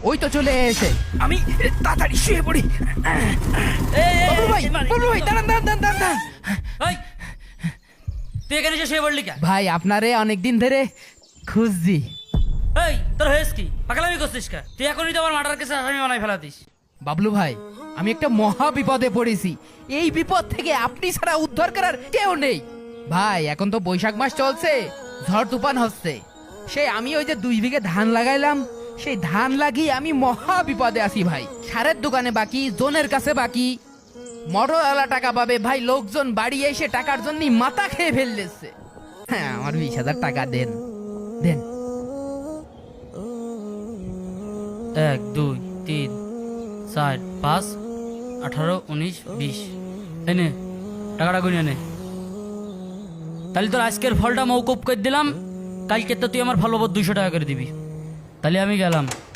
ওই তো চলে এসে। আমি তাড়াতাড়ি শুয়ে পড়ি। বাবলু ভাই দাঁড়ান দাঁড়ান দাঁড়ান দাঁড়ান। তুই এখানে এসে শুয়ে পড়লি কে? ভাই আপনারে অনেকদিন ধরে খুঁজছি। এই তোর হয়েছ কি? পাগলামি করছিস কে? তুই এখনই তো আমার মার্ডার কেসে আসামি বানাই ফেলাতিস। বাবলু ভাই আমি একটা মহা বিপদে পড়েছি। এই বিপদ থেকে আপনি ছাড়া উদ্ধার করার কেউ নেই। ভাই এখন তো বৈশাখ মাস চলছে, ঝড় তুফান হচ্ছে। সেই আমি ওই যে 2 বিঘে ধান লাগাইলাম, সেই ধান লাগিয়ে আমি মহা বিপদে আছি ভাই। সারের দোকানে বাকি, জোনের কাছে বাকি, মোটরওয়ালা টাকা পাবে ভাই, লোকজন বাড়ি এসে টাকার জন্য মাথা খেয়ে ফেললেছে। হ্যাঁ আমার 20,000 টাকা দেন দেন। 1 2 3 4 5 18 19 20 এনে টাকাটা গুনে নে। তাহলে তোর আজকের ফলটা মৌকুব করে দিলাম, কালকে তো তুই আমার ভালো 200 টাকা করে দিবি। তাহলে আমি গেলাম।